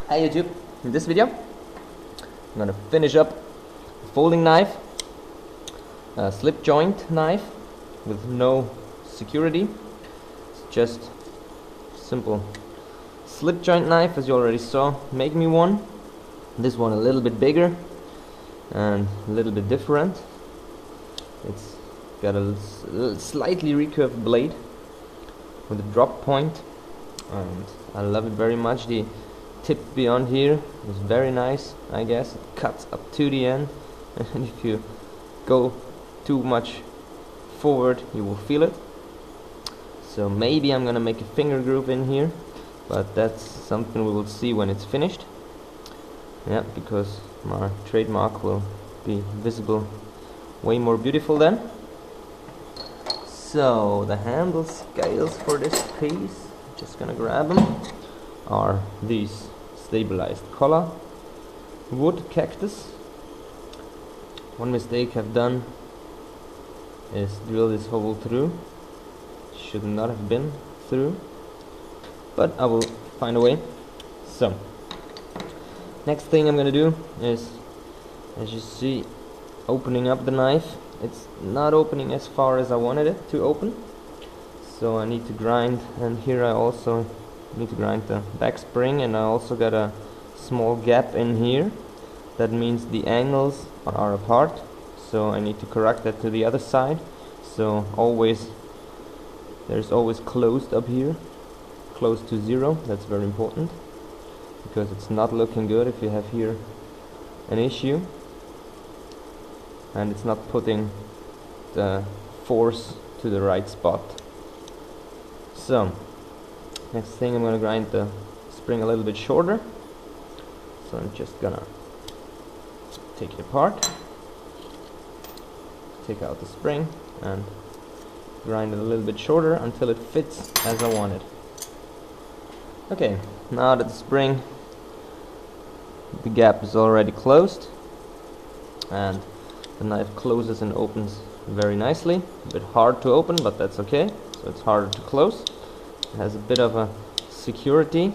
Hi YouTube, in this video I'm gonna finish up a folding knife, a slip joint knife with no security. It's just simple slip joint knife, as you already saw. Make me one. This one a little bit bigger and a little bit different. It's got a slightly recurved blade with a drop point, and I love it very much. The tip beyond here is very nice. I guess it cuts up to the end, and if you go too much forward you will feel it. So maybe I'm gonna make a finger groove in here, but that's something we will see when it's finished. Yeah, because my trademark will be visible way more beautiful then. So the handle scales for this piece, just gonna grab them, are these stabilized Cholla Cactus. One mistake I've done is drill this hole through. Should not have been through, but I will find a way. So next thing I'm gonna do is, as you see, opening up the knife. It's not opening as far as I wanted it to open, so I need to grind, and here I also need to grind the back spring, and I also got a small gap in here. That means the angles are apart, so I need to correct that to the other side. So there's always closed up here, close to 0. That's very important, because it's not looking good if you have here an issue and it's not putting the force to the right spot. So next thing, I'm gonna grind the spring a little bit shorter. So I'm just gonna take it apart, take out the spring and grind it a little bit shorter until it fits as I want it. Okay, now that the spring, the gap is already closed and the knife closes and opens very nicely. A bit hard to open, but that's okay. So it's harder to close. It has a bit of a security,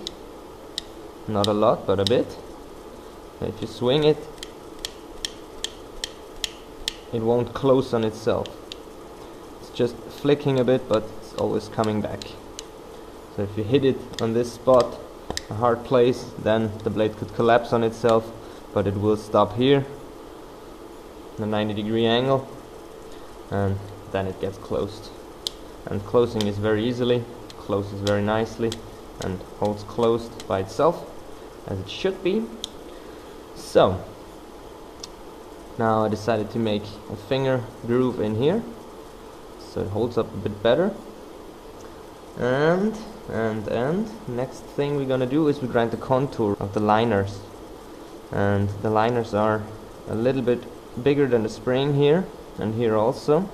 not a lot, but a bit. If you swing it, it won't close on itself. It's just flicking a bit, but it's always coming back. So if you hit it on this spot, a hard place, then the blade could collapse on itself, but it will stop here, the 90-degree angle, and then it gets closed. And closing is very easily, closes very nicely and holds closed by itself, as it should be. So now I decided to make a finger groove in here, so it holds up a bit better. And next thing we're gonna do is we grind the contour of the liners, and the liners are a little bit bigger than the spring here and here also.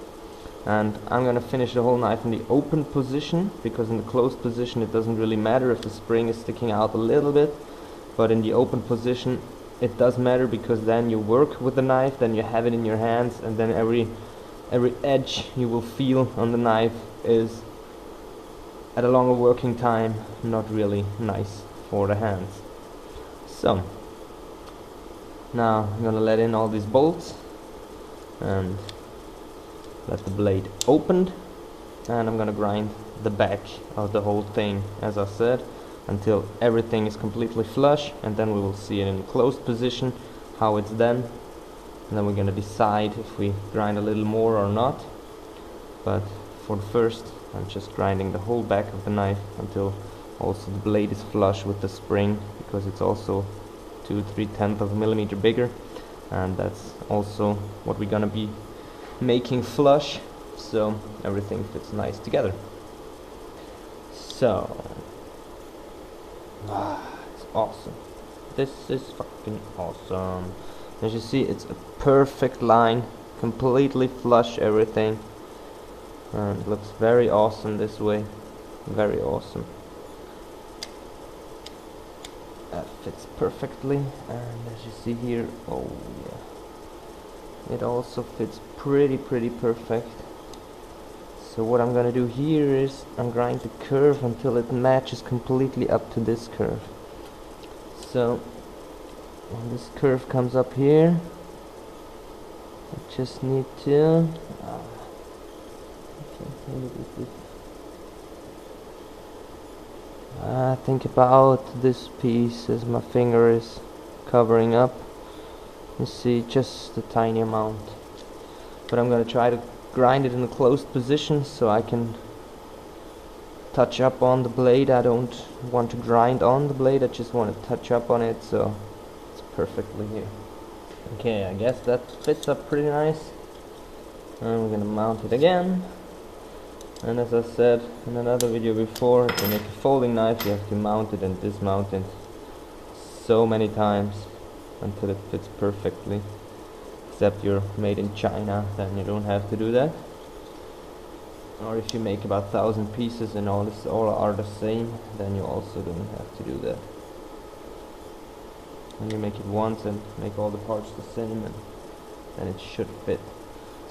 And I'm gonna finish the whole knife in the open position, because in the closed position it doesn't really matter if the spring is sticking out a little bit, but in the open position it does matter, because then you work with the knife, then you have it in your hands, and then every edge you will feel on the knife is, at a longer working time, not really nice for the hands. So now I'm gonna let in all these bolts and let the blade open, and I'm gonna grind the back of the whole thing, as I said, until everything is completely flush, and then we will see it in the closed position how it's done, and then we're gonna decide if we grind a little more or not. But for the first, I'm just grinding the whole back of the knife until also the blade is flush with the spring, because it's also 2/3 of a millimeter bigger, and that's also what we're gonna be making flush, so everything fits nice together. So it's awesome. This is fucking awesome. As you see, it's a perfect line, completely flush everything, and it looks very awesome this way. Very awesome. That fits perfectly, and as you see here, oh yeah, it also fits pretty perfect. So what I'm gonna do here is I'm going to curve until it matches completely up to this curve. So when this curve comes up here, I just need to think about this piece as my finger is covering up. You see, just a tiny amount, but I'm gonna try to grind it in a closed position so I can touch up on the blade. I don't want to grind on the blade, I just want to touch up on it so it's perfectly here. Okay, I guess that fits up pretty nice. And we're gonna mount it again. And as I said in another video before, to make a folding knife you have to mount it and dismount it so many times until it fits perfectly. Except you're made in China, then you don't have to do that. Or if you make about 1,000 pieces and all are the same, then you also don't have to do that. When you make it once and make all the parts the same, and then it should fit.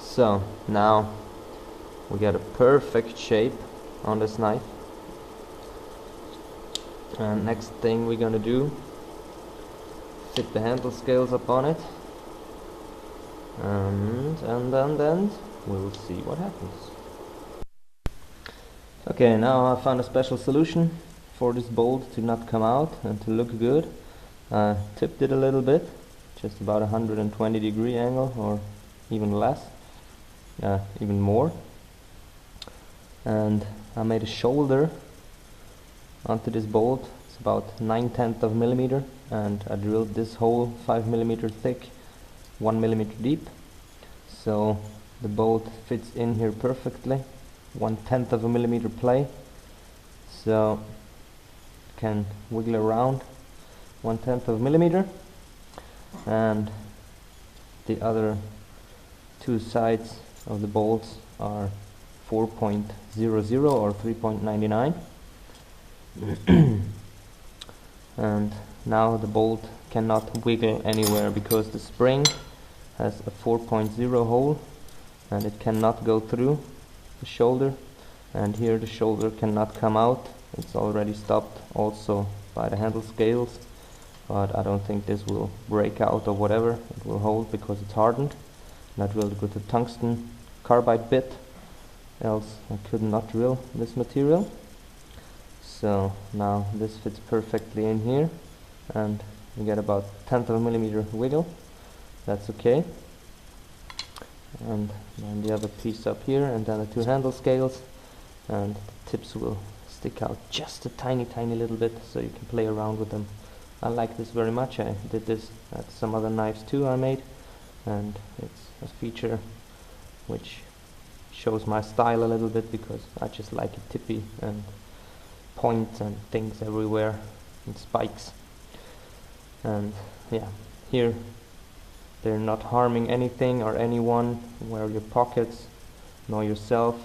So now we got a perfect shape on this knife. And next thing we're gonna do, fit the handle scales up on it, and then we will see what happens. Okay, now I found a special solution for this bolt to not come out and to look good. I tipped it a little bit, just about 120-degree angle, or even less, even more. And I made a shoulder onto this bolt. It's about 9/10 of a millimeter, and I drilled this hole 5 millimeter thick, 1 millimeter deep, so the bolt fits in here perfectly. 1/10 of a millimeter play, so it can wiggle around 1/10 of a millimeter, and the other two sides of the bolts are 4.00 or 3.99. And now the bolt cannot wiggle anywhere because the spring has a 4.0 hole and it cannot go through the shoulder, and here the shoulder cannot come out. It's already stopped also by the handle scales, but I don't think this will break out or whatever. It will hold because it's hardened. And I drilled it with a tungsten carbide bit, else I could not drill this material. So now this fits perfectly in here, and we get about 1/10 of a millimeter wiggle. That's okay. And then the other piece up here, and then the two handle scales, and the tips will stick out just a tiny little bit so you can play around with them. I like this very much. I did this at some other knives too I made, and it's a feature which shows my style a little bit because I just like it tippy and points and things everywhere and spikes. And yeah, here they're not harming anything or anyone, where your pockets nor yourself,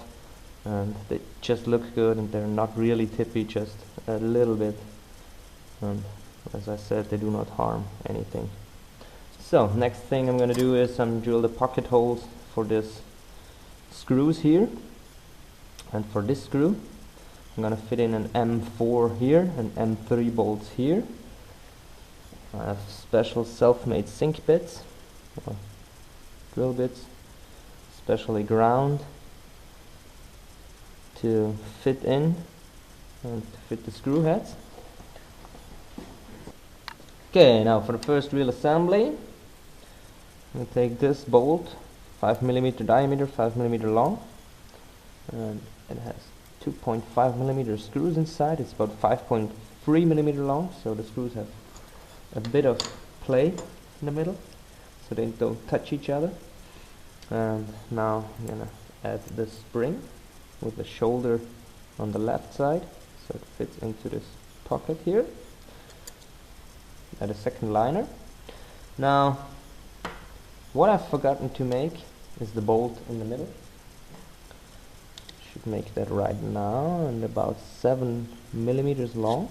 and they just look good, and they're not really tippy, just a little bit, and as I said, they do not harm anything. So next thing I'm going to do is drill the pocket holes for this screws here, and for this screw I'm going to fit in an M4 here and M3 bolts here. I have special self-made sink bits, or drill bits, specially ground to fit in and to fit the screw heads. Okay, now for the first real assembly, I'm going to take this bolt, 5 millimeter diameter, 5 millimeter long, and it has 2.5 millimeter screws inside. It's about 5.3 millimeter long, so the screws have a bit of play in the middle so they don't touch each other. And now I'm gonna add this spring with the shoulder on the left side so it fits into this pocket here. Add a second liner. Now what I've forgotten to make is the bolt in the middle. Should make that right now, and about 7 millimeters long.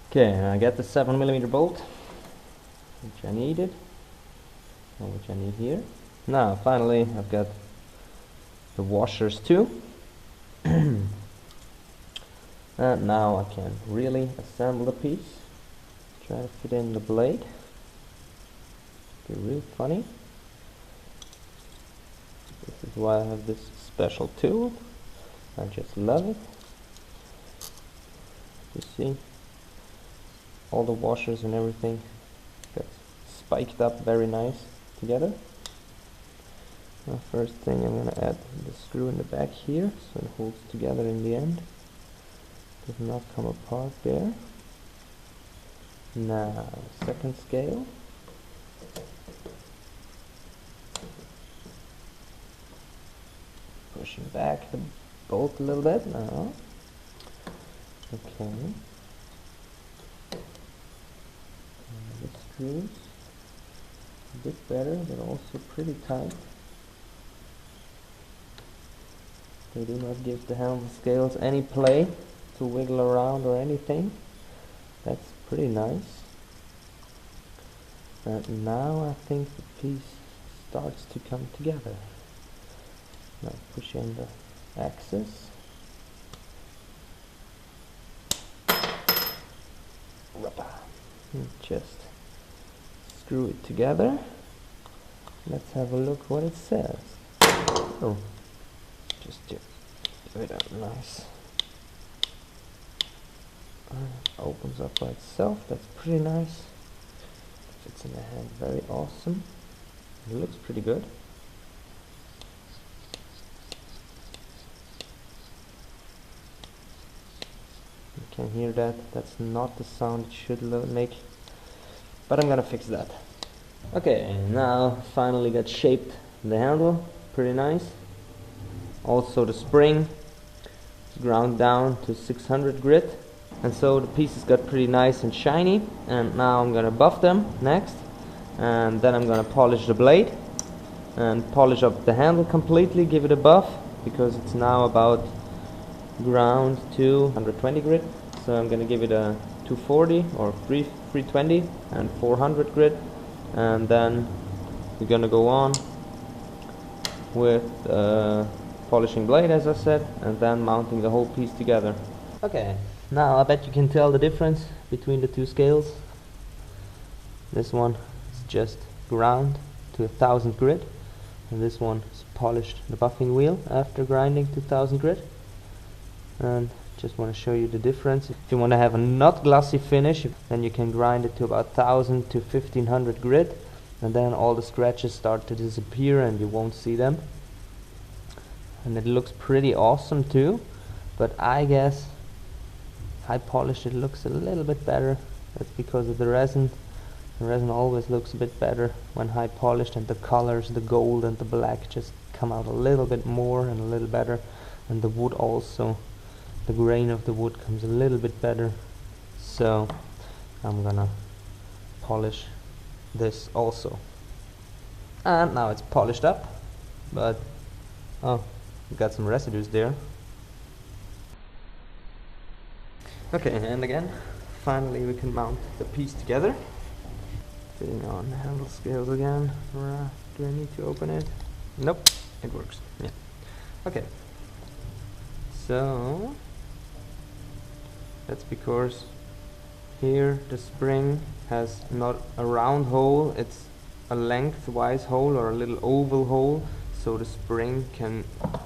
Okay, I got the 7 millimeter bolt which I needed, and which I need here. Now finally I've got the washers too. And now I can really assemble the piece, which try to fit in the blade. Be real funny. This is why I have this special tool. I just love it. You see, all the washers and everything got spiked up very nice together. Now first thing, I'm going to add the screw in the back here so it holds together in the end. Does not come apart there. Now, second scale. Pushing back the bolt a little bit now. Okay. And the screws, a bit better, but also pretty tight. They do not give the handle scales any play to wiggle around or anything. That's pretty nice. And now I think the piece starts to come together. Now push in the axis. And just screw it together. Let's have a look what it says. Oh, just give it a nice. Opens up by itself. That's pretty nice. Fits in the hand very awesome. It looks pretty good. You can hear that. That's not the sound it should make. But I'm gonna fix that. Okay, now finally got shaped the handle. Pretty nice. Also the spring is ground down to 600 grit. And so the pieces got pretty nice and shiny, and now I'm gonna buff them next, and then I'm gonna polish the blade and polish up the handle completely, give it a buff, because it's now about ground to 120 grit. So I'm gonna give it a 240 or 320 and 400 grit, and then we're gonna go on with polishing blade, as I said, and then mounting the whole piece together. Okay. Now I bet you can tell the difference between the two scales. This one is just ground to 1000 grit, and this one is polished the buffing wheel after grinding to 1000 grit. And just want to show you the difference. If you want to have a not glossy finish, then you can grind it to about 1000 to 1500 grit, and then all the scratches start to disappear and you won't see them. And it looks pretty awesome too, but I guess high polished it looks a little bit better. That's because of the resin. The resin always looks a bit better when high polished, and the colors, the gold and the black, just come out a little bit more and a little better. And the wood also, the grain of the wood comes a little bit better. So I'm gonna polish this also. And now it's polished up, but oh, we got some residues there. Okay, and again, finally we can mount the piece together. Fitting on the handle scales again. Do I need to open it? Nope, it works. Yeah. Okay. So that's because here the spring has not a round hole, it's a lengthwise hole or a little oval hole, so the spring can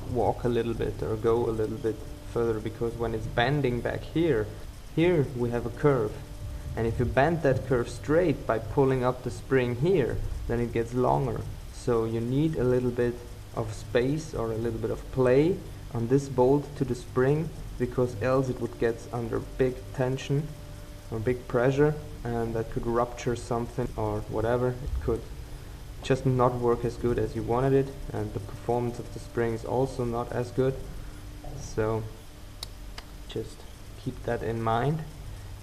walk a little bit or go a little bit further, because when it's bending back here we have a curve, and if you bend that curve straight by pulling up the spring here, then it gets longer. So you need a little bit of space or a little bit of play on this bolt to the spring, because else it would get under big tension or big pressure, and that could rupture something or whatever. It could just not work as good as you wanted it, and the performance of the spring is also not as good. So just keep that in mind.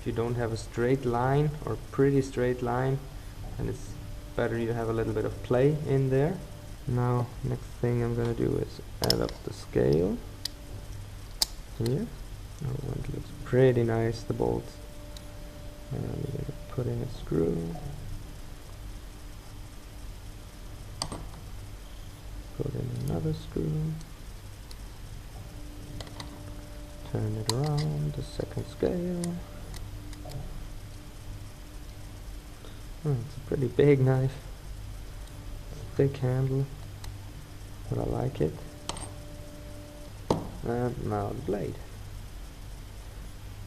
If you don't have a straight line or pretty straight line, then it's better you have a little bit of play in there. Now next thing I'm gonna do is add up the scale here. Oh, it looks pretty nice, the bolts. And I'm gonna put in a screw, put in another screw, turn it around, the second scale, It's a pretty big knife. Thick handle, but I like it. And now the blade.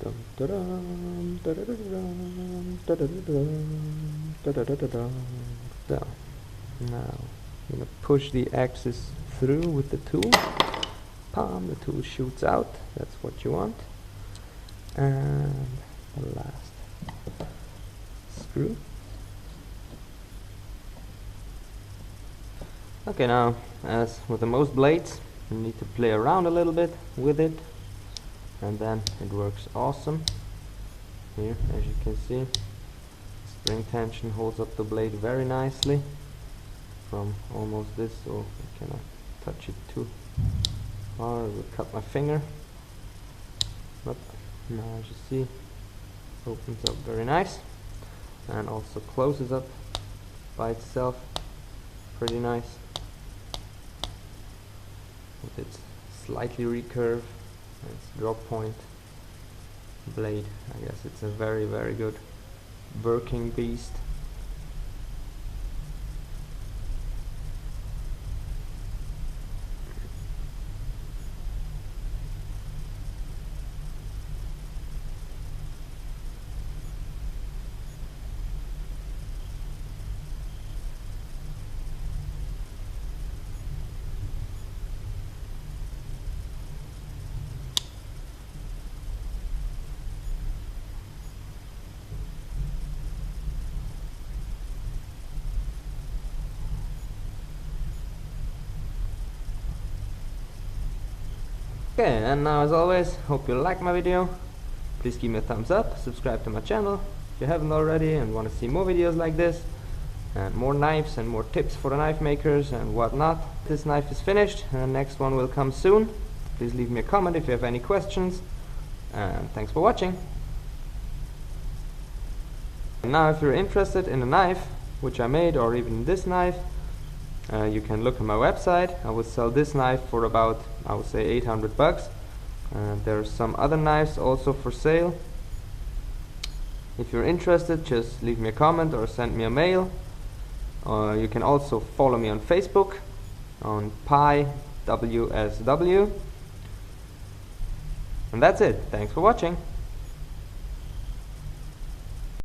Dum, da-dum, da-da-da-dum, da-da-da-dum, da-da-da-da-dum. So, now I'm gonna push the axis through with the tool. Palm, the tool shoots out. That's what you want. And the last screw. Okay, now, as with the most blades, you need to play around a little bit with it, and then it works awesome. Here, as you can see, spring tension holds up the blade very nicely from almost this, so I cannot touch it too hard. I will cut my finger. But now, as you see, opens up very nice, and also closes up by itself pretty nice. With its slightly recurve, its drop point blade. I guess it's a very, very good working beast. Okay, and now as always, hope you like my video. Please give me a thumbs up, subscribe to my channel if you haven't already and want to see more videos like this, and more knives and more tips for the knife makers and whatnot. This knife is finished, and the next one will come soon. Please leave me a comment if you have any questions, and thanks for watching. And now if you're interested in a knife which I made, or even this knife, you can look at my website. I will sell this knife for about, I would say, 800 bucks. There are some other knives also for sale. If you're interested, just leave me a comment or send me a mail. You can also follow me on Facebook on PiWSW. And that's it. Thanks for watching.